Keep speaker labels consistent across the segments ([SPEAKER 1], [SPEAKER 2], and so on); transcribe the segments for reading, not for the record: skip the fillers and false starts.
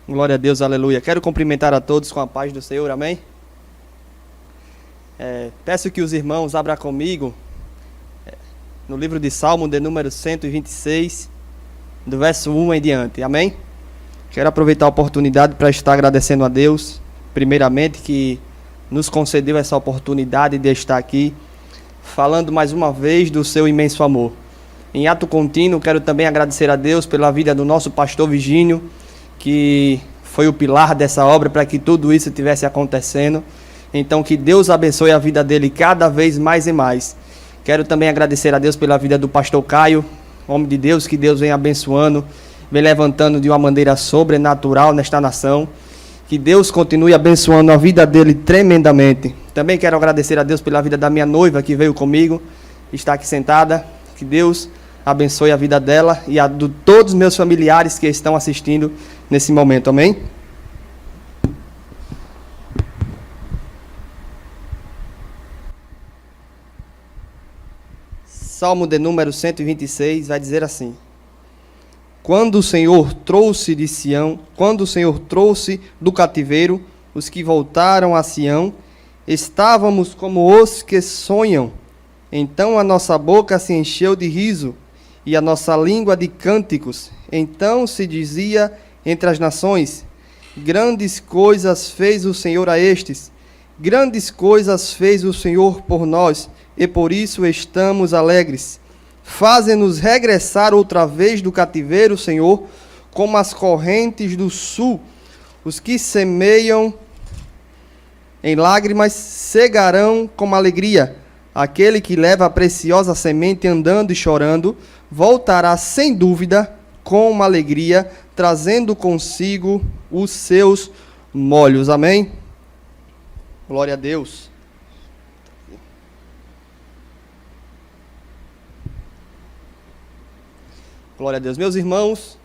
[SPEAKER 1] Glória a Deus, aleluia. Quero cumprimentar a todos com a paz do Senhor, amém? Peço que os irmãos abram comigo no livro de Salmo, de número 126, do verso 1 em diante, amém? Quero aproveitar a oportunidade para estar agradecendo a Deus, primeiramente, que nos concedeu essa oportunidade de estar aqui, falando mais uma vez do seu imenso amor. Em ato contínuo, quero também agradecer a Deus pela vida do nosso pastor Virgínio, que foi o pilar dessa obra para que tudo isso estivesse acontecendo. Então, que Deus abençoe a vida dele cada vez mais e mais. Quero também agradecer a Deus pela vida do pastor Caio, homem de Deus, que Deus vem abençoando, vem levantando de uma maneira sobrenatural nesta nação. Que Deus continue abençoando a vida dele tremendamente. Também quero agradecer a Deus pela vida da minha noiva, que veio comigo, está aqui sentada. Que Deus abençoe a vida dela e a de todos os meus familiares que estão assistindo nesse momento, amém? Salmo de número 126 vai dizer assim: Quando o Senhor trouxe de Sião, quando o Senhor trouxe do cativeiro os que voltaram a Sião, estávamos como os que sonham. Então a nossa boca se encheu de riso e a nossa língua de cânticos. Então se dizia entre as nações: grandes coisas fez o Senhor a estes, grandes coisas fez o Senhor por nós, e por isso estamos alegres. Faze-nos regressar outra vez do cativeiro, Senhor, como as correntes do sul. Os que semeiam em lágrimas cegarão com alegria. Aquele que leva a preciosa semente andando e chorando, voltará sem dúvida com uma alegria, trazendo consigo os seus molhos. Amém? Glória a Deus. Glória a Deus. Meus irmãos,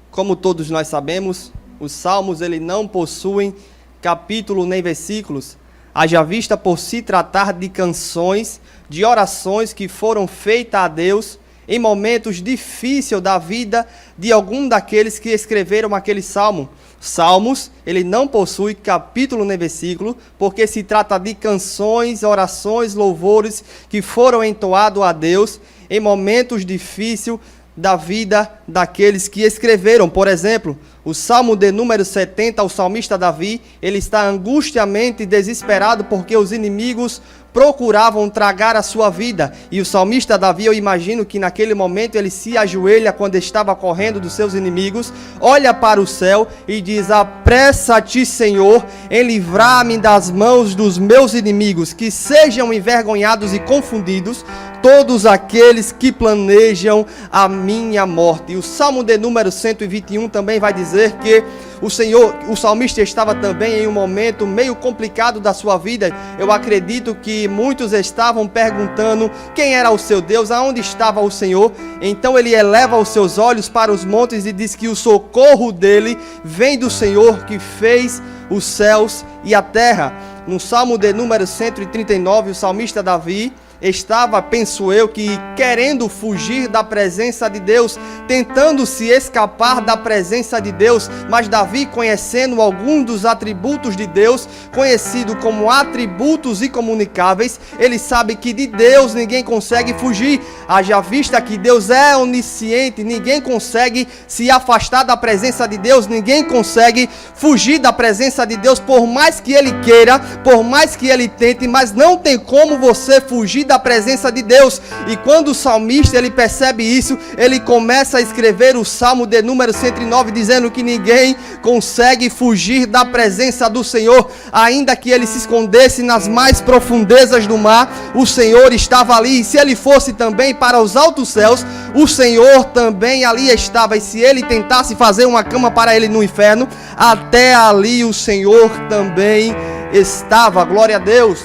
[SPEAKER 1] como todos nós sabemos, os salmos ele não possuem capítulo nem versículos, haja vista por se tratar de canções, de orações que foram feitas a Deus em momentos difíceis da vida de algum daqueles que escreveram aquele salmo. Salmos, ele não possui capítulo nem versículo, porque se trata de canções, orações, louvores que foram entoados a Deus em momentos difíceis da vida daqueles que escreveram. Por exemplo, o Salmo de número 70, o salmista Davi, ele está angustiamente desesperado porque os inimigos procuravam tragar a sua vida. E o salmista Davi, eu imagino que naquele momento ele se ajoelha quando estava correndo dos seus inimigos, olha para o céu e diz: apressa-te, Senhor, em livrar-me das mãos dos meus inimigos, que sejam envergonhados e confundidos todos aqueles que planejam a minha morte. E o Salmo de número 121 também vai dizer que o salmista estava também em um momento meio complicado da sua vida. Eu acredito que muitos estavam perguntando quem era o seu Deus, aonde estava o Senhor. Então ele eleva os seus olhos para os montes e diz que o socorro dele vem do Senhor que fez os céus e a terra. No Salmo de número 139, o salmista Davi estava, penso eu, que querendo fugir da presença de Deus, tentando se escapar da presença de Deus, mas Davi, conhecendo alguns dos atributos de Deus, conhecido como atributos incomunicáveis, ele sabe que de Deus ninguém consegue fugir. Haja vista que Deus é onisciente, ninguém consegue se afastar da presença de Deus, ninguém consegue fugir da presença de Deus, por mais que ele queira, por mais que ele tente, mas não tem como você fugir da presença de Deus. E quando o salmista ele percebe isso, ele começa a escrever o Salmo de número 109, dizendo que ninguém consegue fugir da presença do Senhor, ainda que ele se escondesse nas mais profundezas do mar, o Senhor estava ali. E se ele fosse também para os altos céus, o Senhor também ali estava. E se ele tentasse fazer uma cama para ele no inferno, até ali o Senhor também estava. Glória a Deus.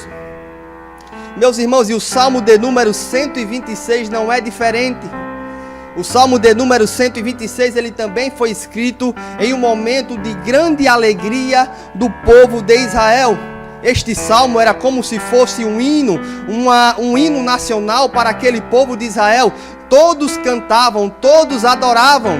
[SPEAKER 1] Meus irmãos, e o Salmo de número 126 não é diferente. O Salmo de número 126, ele também foi escrito em um momento de grande alegria do povo de Israel. Este salmo era como se fosse um hino, um hino nacional para aquele povo de Israel. Todos cantavam, todos adoravam.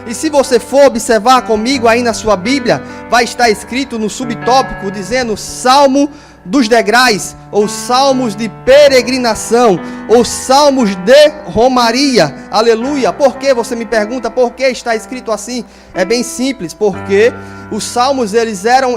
[SPEAKER 1] E se você for observar comigo aí na sua Bíblia, vai estar escrito no subtópico dizendo Salmo dos degraus, ou salmos de peregrinação, ou salmos de romaria, aleluia. Por que, você me pergunta, por que está escrito assim? É bem simples, porque os salmos,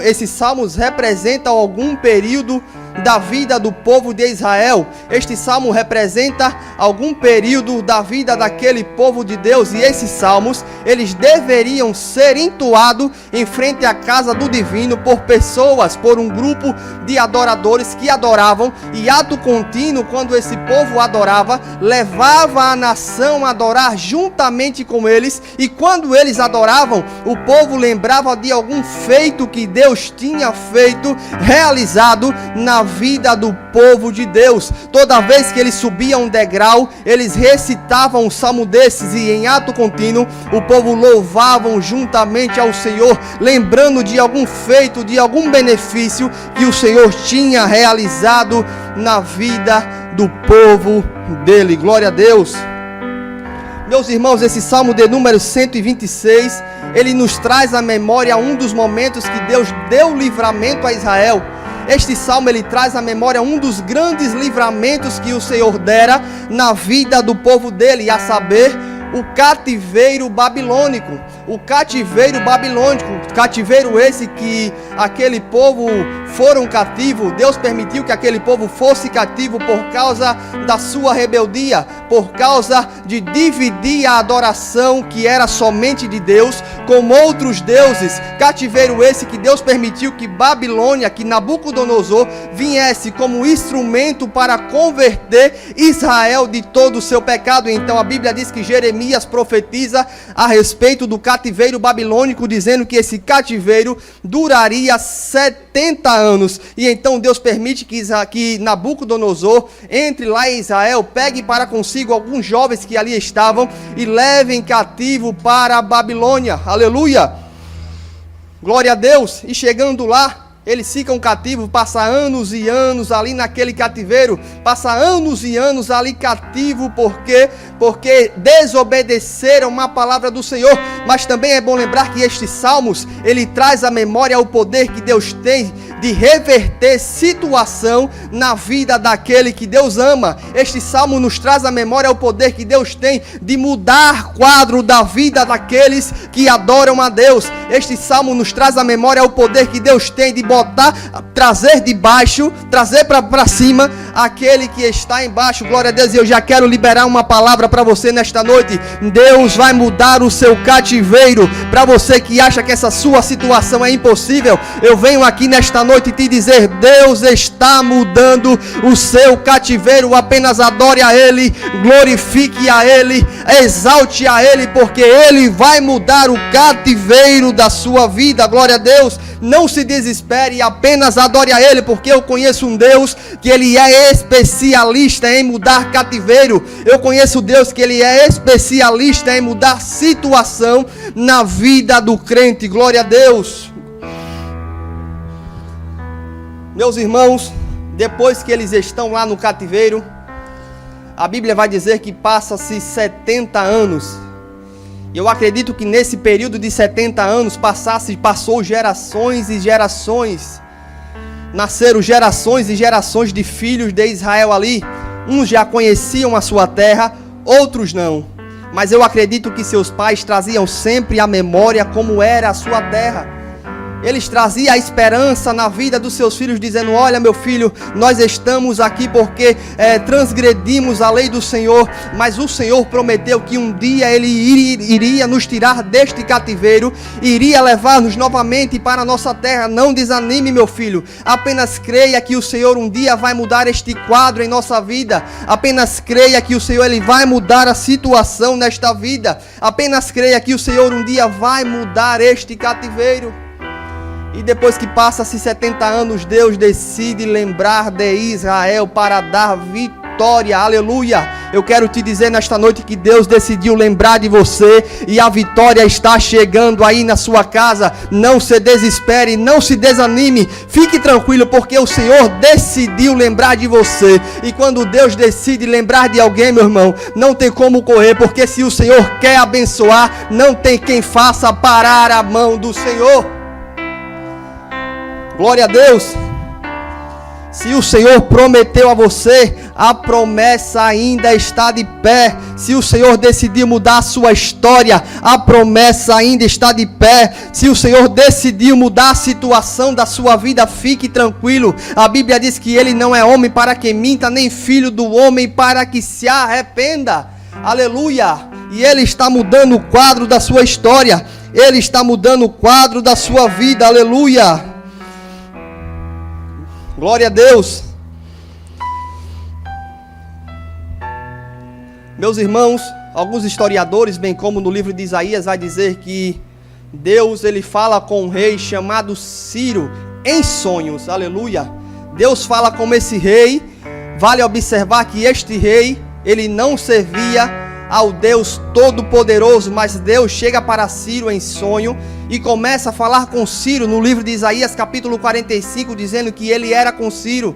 [SPEAKER 1] esses salmos representam algum período da vida do povo de Israel. Este salmo representa algum período da vida daquele povo de Deus, e esses salmos, eles deveriam ser entoados em frente à casa do divino por pessoas, por um grupo de adoradores que adoravam, e ato contínuo, quando esse povo adorava, levava a nação a adorar juntamente com eles, e quando eles adoravam, o povo lembrava de algum feito que Deus tinha feito, realizado na vida do povo de Deus. Toda vez que eles subiam um degrau, eles recitavam um salmo desses, e em ato contínuo o povo louvavam juntamente ao Senhor, lembrando de algum feito, de algum benefício que o Senhor tinha realizado na vida do povo dele. Glória a Deus. Meus irmãos, esse salmo de número 126, ele nos traz à memória um dos momentos que Deus deu livramento a Israel. Este salmo, ele traz à memória um dos grandes livramentos que o Senhor dera na vida do povo dele, a saber, o cativeiro babilônico. O cativeiro babilônico, cativeiro esse que aquele povo foram cativo. Deus permitiu que aquele povo fosse cativo por causa da sua rebeldia, por causa de dividir a adoração que era somente de Deus com outros deuses. Cativeiro esse que Deus permitiu que Babilônia, que Nabucodonosor viesse como instrumento para converter Israel de todo o seu pecado. Então a Bíblia diz que Jeremias profetiza a respeito do cativeiro babilônico, dizendo que esse cativeiro duraria 70 anos. E então Deus permite que Nabucodonosor entre lá em Israel, pegue para consigo alguns jovens que ali estavam e levem cativo para a Babilônia. Aleluia! Glória a Deus! E chegando lá, eles ficam cativos, passa anos e anos ali naquele cativeiro, passa anos e anos ali cativo, porque desobedeceram a palavra do Senhor. Mas também é bom lembrar que estes salmos, ele traz à memória o poder que Deus tem de reverter situação na vida daquele que Deus ama. Este salmo nos traz à memória o poder que Deus tem de mudar quadro da vida daqueles que adoram a Deus. Este salmo nos traz à memória o poder que Deus tem de trazer de baixo, trazer para cima aquele que está embaixo. Glória a Deus. E eu já quero liberar uma palavra para você nesta noite. Deus vai mudar o seu cativeiro. Para você que acha que essa sua situação é impossível, eu venho aqui nesta noite te dizer: Deus está mudando o seu cativeiro. Apenas adore a Ele, glorifique a Ele, exalte a Ele, porque Ele vai mudar o cativeiro da sua vida. Glória a Deus. Não se desespere, apenas adore a Ele, porque eu conheço um Deus que Ele é especialista em mudar cativeiro. Eu conheço Deus que Ele é especialista em mudar situação na vida do crente. Glória a Deus. Meus irmãos, depois que eles estão lá no cativeiro, a Bíblia vai dizer que passa-se 70 anos. Eu acredito que nesse período de 70 anos passou gerações e gerações. Nasceram gerações e gerações de filhos de Israel ali. Uns já conheciam a sua terra, outros não. Mas eu acredito que seus pais traziam sempre à memória como era a sua terra. Eles traziam a esperança na vida dos seus filhos, dizendo: olha, meu filho, nós estamos aqui porque transgredimos a lei do Senhor, mas o Senhor prometeu que um dia Ele iria nos tirar deste cativeiro, iria levar-nos novamente para a nossa terra. Não desanime, meu filho, apenas creia que o Senhor um dia vai mudar este quadro em nossa vida. Apenas creia que o Senhor Ele vai mudar a situação nesta vida. Apenas creia que o Senhor um dia vai mudar este cativeiro. E depois que passa-se 70 anos, Deus decide lembrar de Israel para dar vitória vitória, aleluia. Eu quero te dizer nesta noite que Deus decidiu lembrar de você e a vitória está chegando aí na sua casa. Não se desespere, não se desanime, fique tranquilo, porque o Senhor decidiu lembrar de você. E quando Deus decide lembrar de alguém, meu irmão, não tem como correr, porque se o Senhor quer abençoar, não tem quem faça parar a mão do Senhor. Glória a Deus. Se o Senhor prometeu a você, a promessa ainda está de pé. Se o Senhor decidiu mudar a sua história, a promessa ainda está de pé. Se o Senhor decidiu mudar a situação da sua vida, fique tranquilo. A Bíblia diz que Ele não é homem para que minta, nem filho do homem para que se arrependa. Aleluia! E Ele está mudando o quadro da sua história. Ele está mudando o quadro da sua vida. Aleluia! Glória a Deus. Meus irmãos, alguns historiadores, bem como no livro de Isaías, vai dizer que Deus, ele fala com um rei chamado Ciro em sonhos. Aleluia. Deus fala com esse rei. Vale observar que este rei, ele não servia ao Deus Todo-Poderoso, mas Deus chega para Ciro em sonho e começa a falar com Ciro no livro de Isaías capítulo 45, dizendo que ele era com Ciro,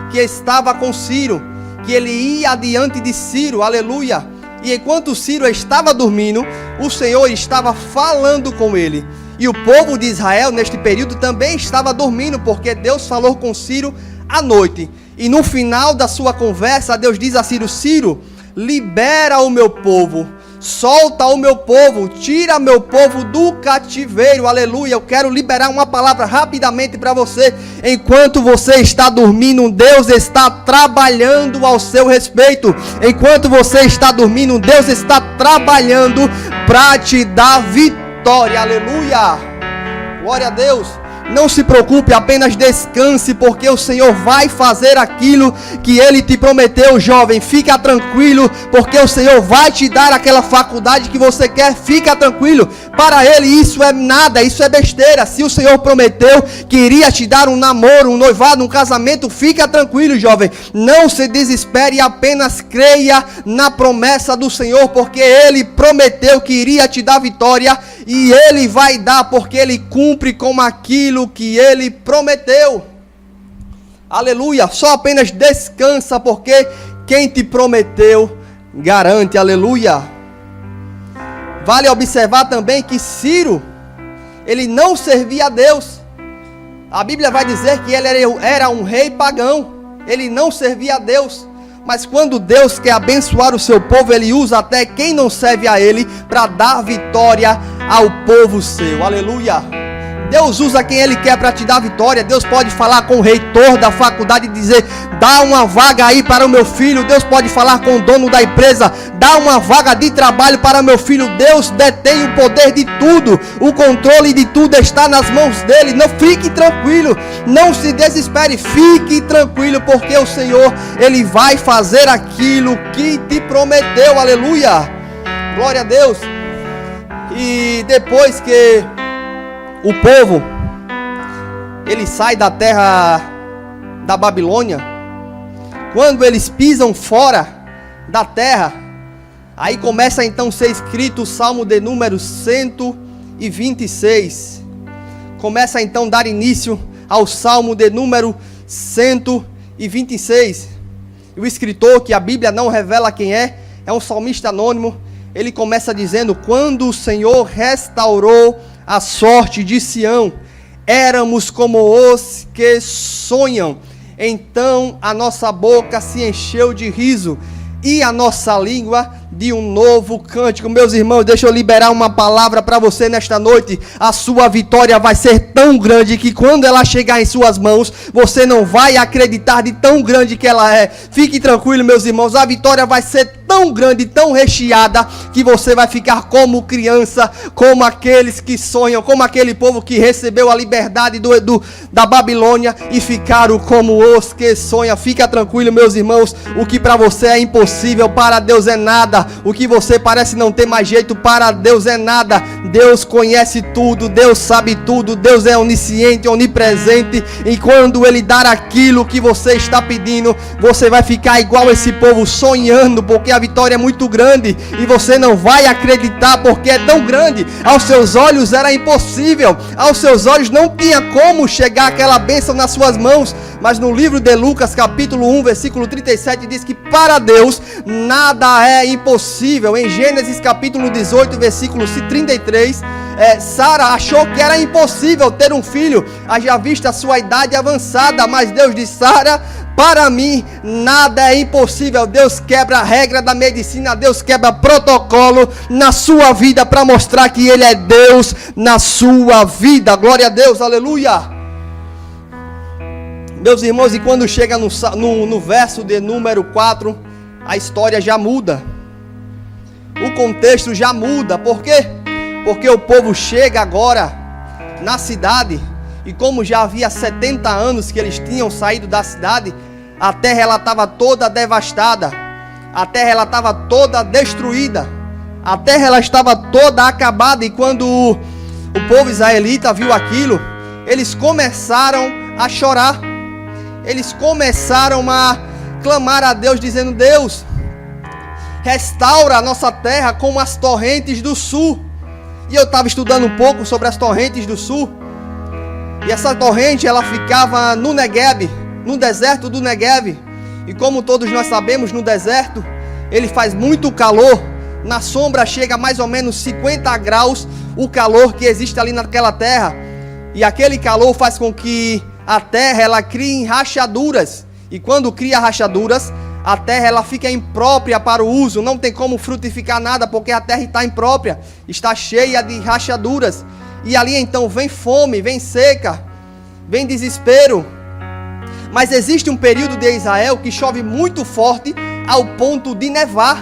[SPEAKER 1] que estava com Ciro, que ele ia adiante de Ciro, aleluia. E enquanto Ciro estava dormindo, o Senhor estava falando com ele. E o povo de Israel neste período também estava dormindo, porque Deus falou com Ciro à noite. E no final da sua conversa, Deus diz a Ciro: Ciro, libera o meu povo, solta o meu povo, tira meu povo do cativeiro, aleluia. Eu quero liberar uma palavra rapidamente para você. Enquanto você está dormindo, Deus está trabalhando ao seu respeito. Enquanto você está dormindo, Deus está trabalhando para te dar vitória, aleluia. Glória a Deus. Não se preocupe, apenas descanse, porque o Senhor vai fazer aquilo que Ele te prometeu, jovem. Fica tranquilo, porque o Senhor vai te dar aquela faculdade que você quer. Fica tranquilo, para Ele isso é nada, isso é besteira. Se o Senhor prometeu que iria te dar um namoro, um noivado, um casamento, fica tranquilo, jovem. Não se desespere, apenas creia na promessa do Senhor, porque Ele prometeu que iria te dar vitória. E Ele vai dar, porque Ele cumpre com aquilo que Ele prometeu. Aleluia. Só apenas descansa, porque quem te prometeu garante. Aleluia. Vale observar também que Ciro, ele não servia a Deus. A Bíblia vai dizer que ele era um rei pagão. Ele não servia a Deus. Mas quando Deus quer abençoar o seu povo, Ele usa até quem não serve a Ele para dar vitória ao povo seu. Aleluia. Deus usa quem Ele quer para te dar vitória. Deus pode falar com o reitor da faculdade e dizer: dá uma vaga aí para o meu filho. Deus pode falar com o dono da empresa: dá uma vaga de trabalho para meu filho. Deus detém o poder de tudo. O controle de tudo está nas mãos dele. Não fique tranquilo, não se desespere, fique tranquilo, porque o Senhor, Ele vai fazer aquilo que te prometeu. Aleluia. Glória a Deus. E depois que o povo, ele sai da terra da Babilônia, quando eles pisam fora da terra, aí começa então a ser escrito o Salmo de número 126. Começa então a dar início ao Salmo de número 126. E o escritor, que a Bíblia não revela quem é um salmista anônimo. Ele começa dizendo: quando o Senhor restaurou a sorte de Sião, éramos como os que sonham. Então a nossa boca se encheu de riso e a nossa língua de um novo cântico. Meus irmãos, deixa eu liberar uma palavra para você nesta noite. A sua vitória vai ser tão grande que quando ela chegar em suas mãos, você não vai acreditar de tão grande que ela é. Fique tranquilo, meus irmãos, a vitória vai ser tão tão grande, tão recheada, que você vai ficar como criança, como aqueles que sonham, como aquele povo que recebeu a liberdade da Babilônia e ficaram como os que sonham. Fica tranquilo, meus irmãos, o que para você é impossível, para Deus é nada. O que você parece não ter mais jeito, para Deus é nada. Deus conhece tudo, Deus sabe tudo, Deus é onisciente, onipresente, e quando Ele dar aquilo que você está pedindo, você vai ficar igual esse povo, sonhando, porque a vitória é muito grande, e você não vai acreditar, porque é tão grande. Aos seus olhos era impossível, aos seus olhos não tinha como chegar aquela bênção nas suas mãos, mas no livro de Lucas, capítulo 1, versículo 37, diz que para Deus nada é impossível. Em Gênesis, capítulo 18, versículo 33, Sara achou que era impossível ter um filho, haja vista a sua idade avançada, mas Deus disse: Sara, para mim nada é impossível. Deus quebra a regra da medicina, Deus quebra protocolo na sua vida para mostrar que Ele é Deus na sua vida. Glória a Deus, aleluia. Meus irmãos, e quando chega no verso de número 4, a história já muda, o contexto já muda. Por quê? Porque o povo chega agora na cidade, e como já havia 70 anos que eles tinham saído da cidade, a terra ela estava toda devastada, a terra ela estava toda destruída, a terra ela estava toda acabada. E quando o povo israelita viu aquilo, eles começaram a chorar, eles começaram a clamar a Deus, dizendo: Deus, restaura a nossa terra como as torrentes do sul. E eu estava estudando um pouco sobre as torrentes do sul, e essa torrente ela ficava no Negueb, no deserto do Negueb. E como todos nós sabemos, no deserto ele faz muito calor, na sombra chega a mais ou menos 50 graus o calor que existe ali naquela terra, e aquele calor faz com que a terra ela crie rachaduras, e quando cria rachaduras, a terra ela fica imprópria para o uso, não tem como frutificar nada, porque a terra está imprópria, está cheia de rachaduras. E ali então vem fome, vem seca, vem desespero. Mas existe um período de Israel que chove muito forte ao ponto de nevar.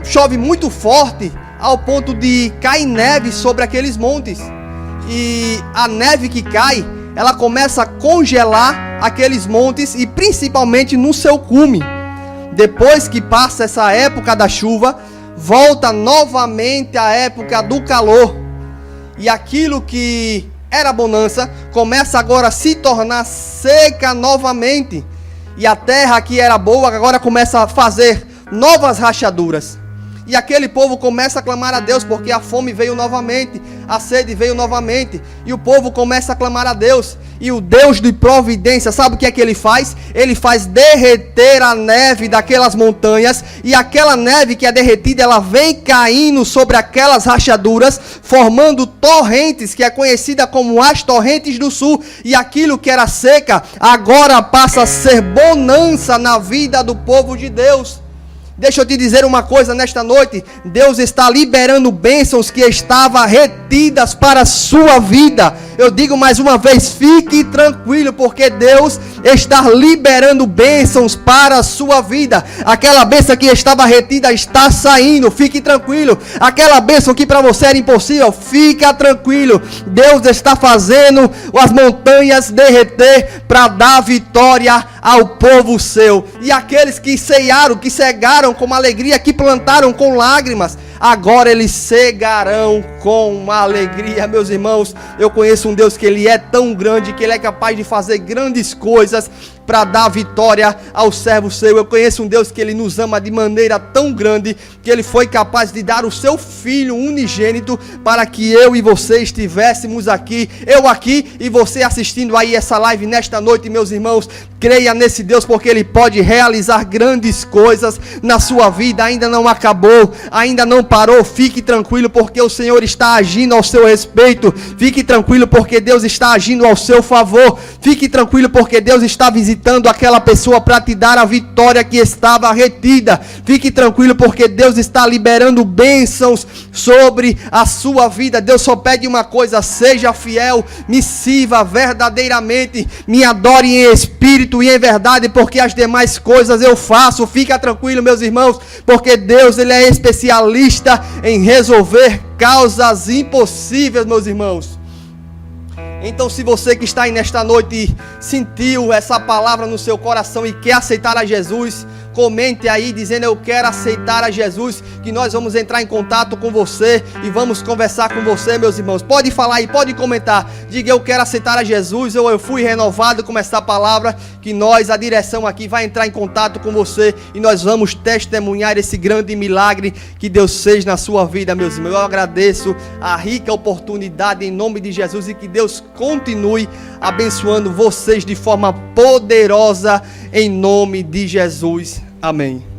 [SPEAKER 1] Chove muito forte ao ponto de cair neve sobre aqueles montes. E a neve que cai, ela começa a congelar aqueles montes, e principalmente no seu cume. Depois que passa essa época da chuva, volta novamente a época do calor. E aquilo que era bonança começa agora a se tornar seca novamente. E a terra que era boa agora começa a fazer novas rachaduras. E aquele povo começa a clamar a Deus, porque a fome veio novamente, a sede veio novamente, e o povo começa a clamar a Deus. E o Deus de providência, sabe o que é que Ele faz? Ele faz derreter a neve daquelas montanhas, e aquela neve que é derretida, ela vem caindo sobre aquelas rachaduras, formando torrentes, que é conhecida como as torrentes do sul. E aquilo que era seca, agora passa a ser bonança na vida do povo de Deus. Deixa eu te dizer uma coisa nesta noite: Deus está liberando bênçãos que estavam retidas para a sua vida. Eu digo mais uma vez, fique tranquilo, porque Deus está liberando bênçãos para a sua vida. Aquela bênção que estava retida está saindo, fique tranquilo. Aquela bênção que para você era impossível, fica tranquilo. Deus está fazendo as montanhas derreter para dar vitória ao povo seu. E aqueles que cearam, que cegaram com alegria, que plantaram com lágrimas, agora eles cegarão com alegria. Meus irmãos, eu conheço um Deus que Ele é tão grande, que Ele é capaz de fazer grandes coisas para dar vitória ao servo seu. Eu conheço um Deus que Ele nos ama de maneira tão grande, que Ele foi capaz de dar o seu Filho unigênito para que eu e você estivéssemos aqui, eu aqui e você assistindo aí essa live nesta noite. Meus irmãos, creia nesse Deus, porque Ele pode realizar grandes coisas na sua vida. Ainda não acabou, ainda não parou. Fique tranquilo, porque o Senhor está agindo ao seu respeito. Fique tranquilo, porque Deus está agindo ao seu favor. Fique tranquilo, porque Deus está visitando visitando aquela pessoa para te dar a vitória que estava retida. Fique tranquilo, porque Deus está liberando bênçãos sobre a sua vida. Deus só pede uma coisa: seja fiel, me sirva verdadeiramente, me adore em espírito e em verdade, porque as demais coisas eu faço. Fica tranquilo, meus irmãos, porque Deus, ele é especialista em resolver causas impossíveis, meus irmãos. Então, se você que está aí nesta noite sentiu essa palavra no seu coração e quer aceitar a Jesus, comente aí dizendo: eu quero aceitar a Jesus, que nós vamos entrar em contato com você e vamos conversar com você, meus irmãos. Pode falar aí, pode comentar, diga: eu quero aceitar a Jesus, ou eu fui renovado com essa palavra, que nós, a direção aqui, vai entrar em contato com você e nós vamos testemunhar esse grande milagre que Deus fez na sua vida, meus irmãos. Eu agradeço a rica oportunidade em nome de Jesus, e que Deus continue abençoando vocês de forma poderosa em nome de Jesus. Amém.